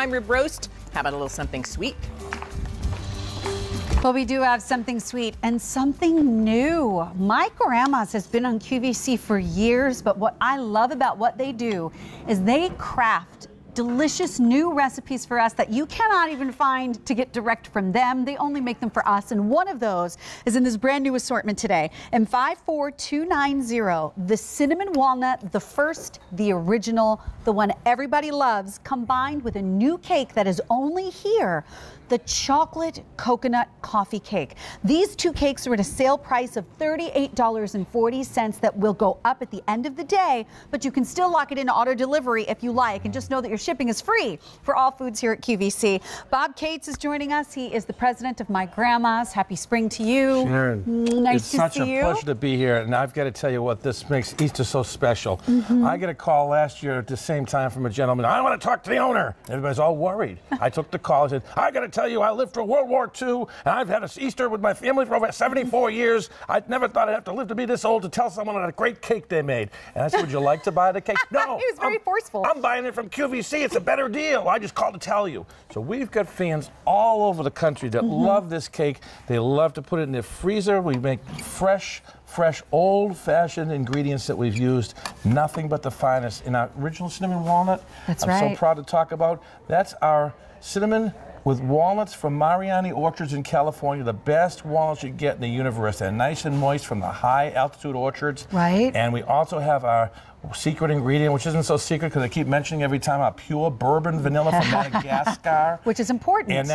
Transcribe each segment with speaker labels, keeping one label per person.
Speaker 1: prime rib roast. How about a little something sweet?
Speaker 2: Well, we do have something sweet and something new. My grandma's has been on QVC for years, but what I love about what they do is they craft delicious new recipes for us that you cannot even find to get direct from them. They only make them for us, and one of those is in this brand new assortment today. In 54290, the cinnamon walnut, the first, the original, the one everybody loves, combined with a new cake that is only here, the chocolate coconut coffee cake. These two cakes are at a sale price of $38.40 that will go up at the end of the day, but you can still lock it into auto delivery if you like, and just know that your shipping is free for all foods here at QVC. Bob Cates is joining us. He is the president of My Grandma's. Happy spring to you.
Speaker 3: Sharon,
Speaker 2: nice to see you.
Speaker 3: it's such a pleasure to be here, and I've got to tell you what, this makes Easter so special. I got a call last year at the same time from a gentleman. I want to talk to the owner. Everybody's all worried. I took the call and said, I got to tell you, I lived through World War II, and I've had an Easter with my family for over 74 years. I never thought I'd have to live to be this old to tell someone what a great cake they made. And I said, would you like to buy the cake? No.
Speaker 2: He was very forceful.
Speaker 3: I'm buying it from QVC. It's a better deal. I just called to tell you. So we've got fans all over the country that love this cake. They love to put it in their freezer. We make fresh, old-fashioned ingredients that we've used. Nothing but the finest. In our original cinnamon walnut,
Speaker 2: That's
Speaker 3: I'm
Speaker 2: right.
Speaker 3: so proud to talk about. That's our cinnamon with walnuts from Mariani Orchards in California, the best walnuts you get in the universe. They're nice and moist from the high altitude orchards.
Speaker 2: Right.
Speaker 3: And we also have our secret ingredient, which isn't so secret because I keep mentioning every time, our pure bourbon vanilla from Madagascar.
Speaker 2: Which is important.
Speaker 3: And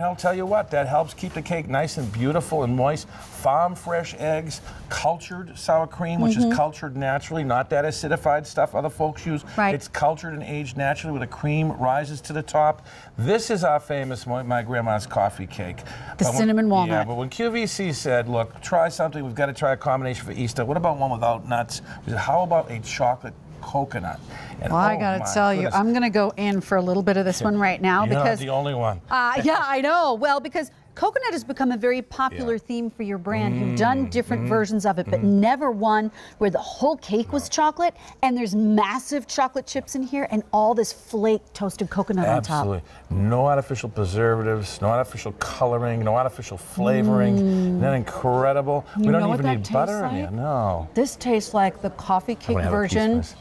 Speaker 3: I'll tell you what, that helps keep the cake nice and beautiful and moist. Farm fresh eggs, cultured sour cream, which is cultured naturally, not that acidified stuff other folks use.
Speaker 2: Right.
Speaker 3: It's cultured and aged naturally where the cream rises to the top. This is our famous My Grandma's coffee cake.
Speaker 2: The cinnamon walnut.
Speaker 3: Yeah, but when QVC said, look, try something, we've got to try a combination for Easter. What about one without nuts? We said, how about a chocolate coconut? And
Speaker 2: Well, I got to tell you, I'm going to go in for a little bit of this one right now.
Speaker 3: You're
Speaker 2: because
Speaker 3: not the only one.
Speaker 2: Yeah, I know. Well, because coconut has become a very popular theme for your brand. You've done different versions of it, but never one where the whole cake was chocolate, and there's massive chocolate chips in here and all this flaked toasted coconut on top.
Speaker 3: Absolutely. No artificial preservatives, no artificial coloring, no artificial flavoring. Isn't that incredible? We
Speaker 2: know
Speaker 3: don't
Speaker 2: what
Speaker 3: even
Speaker 2: that
Speaker 3: need butter
Speaker 2: tastes
Speaker 3: in here.
Speaker 2: like?
Speaker 3: No.
Speaker 2: This tastes like the coffee cake
Speaker 3: gonna have a piece,
Speaker 2: version
Speaker 3: miss.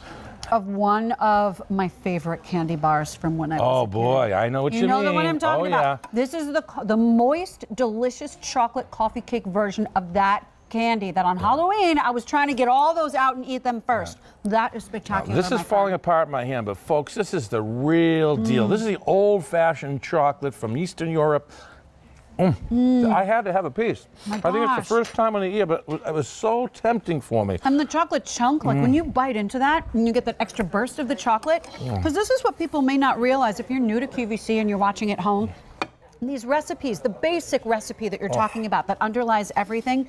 Speaker 2: of one of my favorite candy bars from when I was
Speaker 3: Oh
Speaker 2: a kid.
Speaker 3: boy, I know what you mean.
Speaker 2: You know the one I'm talking about.
Speaker 3: Yeah.
Speaker 2: This is the moist, delicious chocolate coffee cake version of that candy that on Halloween I was trying to get all those out and eat them first. That is spectacular.
Speaker 3: This is falling apart in my hand, but folks, this is the real deal. This is the old-fashioned chocolate from Eastern Europe. I had to have a piece.
Speaker 2: My
Speaker 3: I think it's
Speaker 2: gosh.
Speaker 3: the first time in the year, but it was so tempting for me.
Speaker 2: And the chocolate chunk, like when you bite into that and you get that extra burst of the chocolate, because this is what people may not realize if you're new to QVC and you're watching at home. These recipes, the basic recipe that you're talking about that underlies everything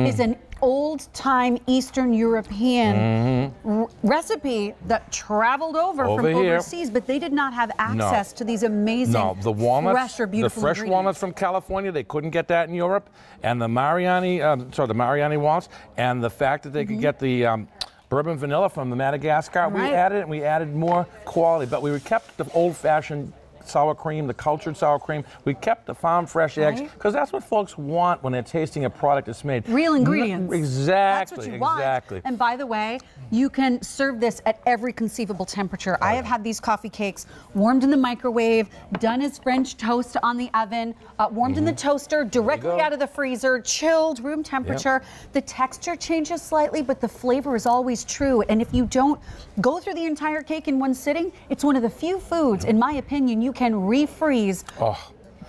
Speaker 2: is an old-time Eastern European recipe that traveled over from
Speaker 3: here.
Speaker 2: overseas, but they did not have access to these amazing,
Speaker 3: the walnuts,
Speaker 2: fresh or beautiful
Speaker 3: the fresh
Speaker 2: ingredients.
Speaker 3: walnuts from California, they couldn't get that in Europe, and the Mariani walnuts, and the fact that they could get the bourbon vanilla from the Madagascar, we
Speaker 2: Right.
Speaker 3: added it, and we added more quality, but we kept the old-fashioned sour cream, the cultured sour cream. We kept the farm fresh eggs because that's what folks want when they're tasting a product that's made.
Speaker 2: Real ingredients.
Speaker 3: Exactly.
Speaker 2: That's what you want.
Speaker 3: Exactly.
Speaker 2: And by the way, you can serve this at every conceivable temperature. I have had these coffee cakes warmed in the microwave, done as French toast on the oven, warmed in the toaster, directly out of the freezer, chilled, room temperature. The texture changes slightly, but the flavor is always true. And if you don't go through the entire cake in one sitting, it's one of the few foods, in my opinion, you can refreeze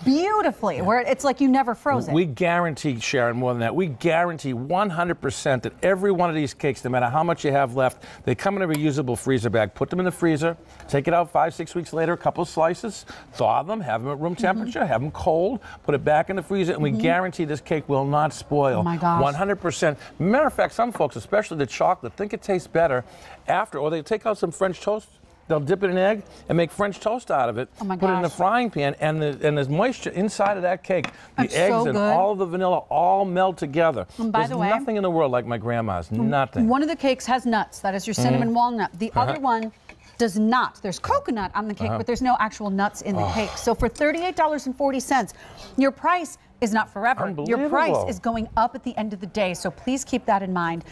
Speaker 2: beautifully, where it's like you never froze it.
Speaker 3: We guarantee, Sharon, more than that. We guarantee 100% that every one of these cakes, no matter how much you have left, they come in a reusable freezer bag. Put them in the freezer, take it out 5-6 weeks later, a couple of slices, thaw them, have them at room temperature, have them cold, put it back in the freezer, and we guarantee this cake will not spoil.
Speaker 2: Oh my gosh.
Speaker 3: 100%. Matter of fact, some folks, especially the chocolate, think it tastes better after, or they take out some French toast. They'll dip it in egg and make French toast out of it.
Speaker 2: Oh my
Speaker 3: Put it in a
Speaker 2: gosh.
Speaker 3: frying pan, and there's moisture inside of that cake. The
Speaker 2: It's
Speaker 3: eggs
Speaker 2: so
Speaker 3: and
Speaker 2: good.
Speaker 3: all of the vanilla all melt together.
Speaker 2: And by
Speaker 3: There's
Speaker 2: the way,
Speaker 3: nothing in the world like my grandma's. Nothing.
Speaker 2: one of the cakes has nuts. That is your cinnamon walnut. The other one does not. There's coconut on the cake, but there's no actual nuts in the cake. So for $38.40, your price is not forever. Your price is going up at the end of the day, so please keep that in mind.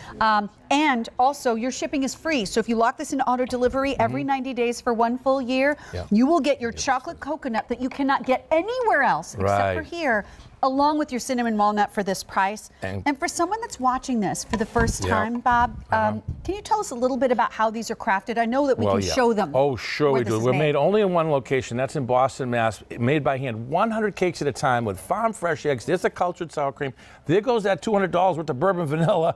Speaker 2: And also, your shipping is free. So if you lock this in auto delivery every 90 days for 1 full year, you will get your chocolate coconut that you cannot get anywhere else except for here, along with your cinnamon walnut for this price. And for someone that's watching this for the first time, Bob, can you tell us a little bit about how these are crafted? I know that we can show them.
Speaker 3: Oh, sure we do. We're made only in one location. That's in Boston, Mass. Made by hand, 100 cakes at a time with farm fresh eggs. There's the cultured sour cream. There goes that $200 worth of bourbon vanilla.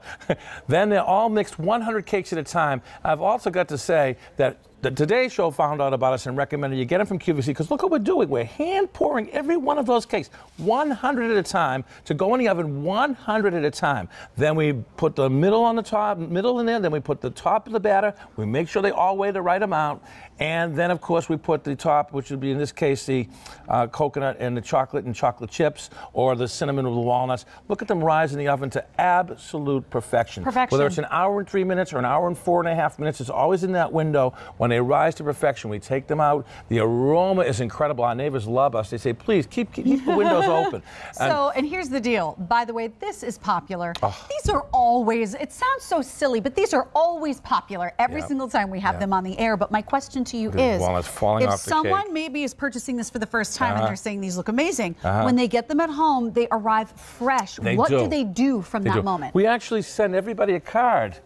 Speaker 3: Then they're all mixed 100 cakes at a time. I've also got to say that the Today Show found out about us and recommended you get them from QVC, because look what we're doing. We're hand pouring every one of those cakes, 100 at a time, to go in the oven 100 at a time. Then we put the middle on the top, middle in there, then we put the top of the batter. We make sure they all weigh the right amount. And then, of course, we put the top, which would be, in this case, the coconut and the chocolate chips, or the cinnamon with the walnuts. Look at them rise in the oven to absolute perfection. Whether it's an hour and 3 minutes or an hour and 4.5 minutes, it's always in that window. When they rise to perfection, we take them out. The aroma is incredible. Our neighbors love us. They say, please, keep the windows open.
Speaker 2: And here's the deal. By the way, this is popular. These are always, it sounds so silly, but these are always popular every single time we have them on the air. But my question to you is, if someone maybe is purchasing this for the first time and they're saying these look amazing, when they get them at home, they arrive fresh. What do they do from that moment?
Speaker 3: We actually send everybody a card.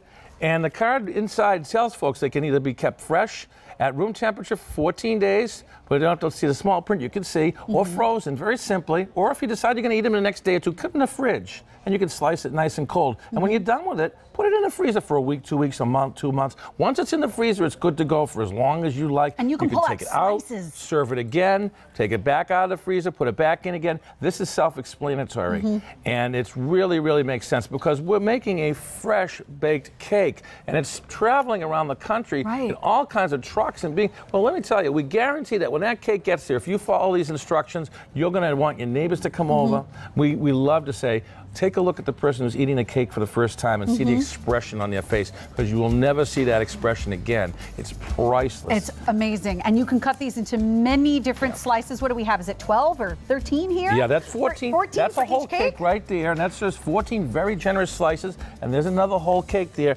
Speaker 3: And the card inside tells folks they can either be kept fresh at room temperature for 14 days, but you don't have to see the small print, you can see, or frozen very simply, or if you decide you're going to eat them the next day or two, put them in the fridge, and you can slice it nice and cold. And when you're done with it, put it in the freezer for a week, 2 weeks, a month, 2 months. Once it's in the freezer, it's good to go for as long as you like.
Speaker 2: And you can pull
Speaker 3: take it out, serve it again, take it back out of the freezer, put it back in again. This is self-explanatory. And it's really, really makes sense, because we're making a fresh baked cake, and it's traveling around the country in all kinds of trucks and being, well, let me tell you, we guarantee that when that cake gets there, if you follow these instructions, you're going to want your neighbors to come over. We love to say, take a look at the person who's eating a cake for the first time and see the expression on their face, because you will never see that expression again. It's priceless.
Speaker 2: It's amazing. And you can cut these into many different slices. What do we have? Is it 12 or 13 here?
Speaker 3: Yeah, that's 14.
Speaker 2: 14
Speaker 3: that's a whole cake right there, and that's just 14 very generous slices, and there's another whole cake there.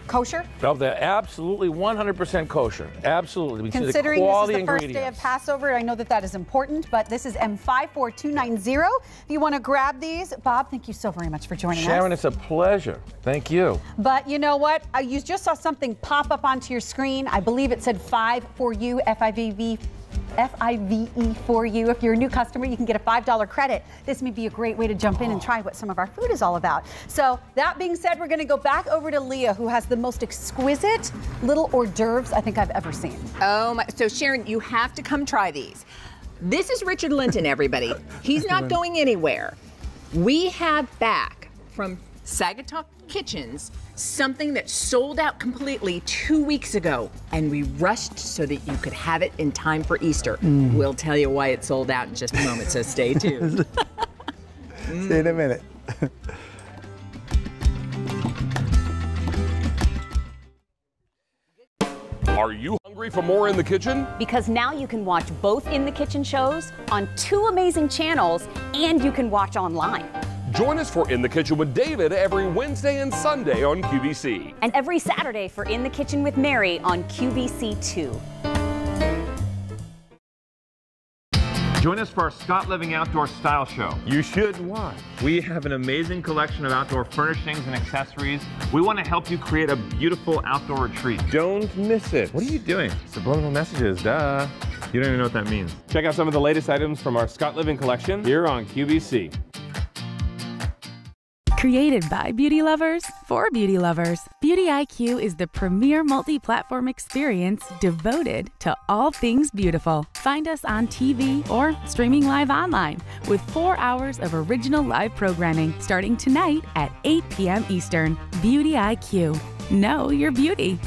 Speaker 2: Kosher?
Speaker 3: Oh, they're absolutely 100% kosher. Absolutely. We
Speaker 2: Considering
Speaker 3: see the
Speaker 2: this is the first day of Passover, I know that is important, but this is M54290. If you want to grab these, Bob, thank you so very much for joining us.
Speaker 3: Sharon, it's a pleasure. Thank you.
Speaker 2: But you know what? You just saw something pop up onto your screen. I believe it said 5 for you, FIVE for you. If you're a new customer, you can get a $5 credit. This may be a great way to jump in and try what some of our food is all about. So that being said, we're going to go back over to Leah, who has the most exquisite little hors d'oeuvres I think I've ever seen.
Speaker 1: Oh my! So Sharon, you have to come try these. This is Richard Linton, everybody. He's not going anywhere. We have back from Sagatuck Kitchens something that sold out completely 2 weeks ago, and we rushed so that you could have it in time for Easter. We'll tell you why it sold out in just a moment, so stay tuned.
Speaker 4: See you in a minute.
Speaker 5: Are you hungry for more In the Kitchen?
Speaker 6: Because now you can watch both In the Kitchen shows on 2 amazing channels, and you can watch online.
Speaker 5: Join us for In the Kitchen with David every Wednesday and Sunday on QVC.
Speaker 6: And every Saturday for In the Kitchen with Mary on QVC 2.
Speaker 7: Join us for our Scott Living Outdoor Style Show. You should watch. We have an amazing collection of outdoor furnishings and accessories. We want to help you create a beautiful outdoor retreat. Don't miss it. What are you doing? Subliminal messages, duh. You don't even know what that means. Check out some of the latest items from our Scott Living collection here on QVC.
Speaker 8: Created by beauty lovers for beauty lovers, Beauty IQ is the premier multi-platform experience devoted to all things beautiful. Find us on TV or streaming live online with 4 hours of original live programming starting tonight at 8 p.m. Eastern. Beauty IQ. Know your beauty.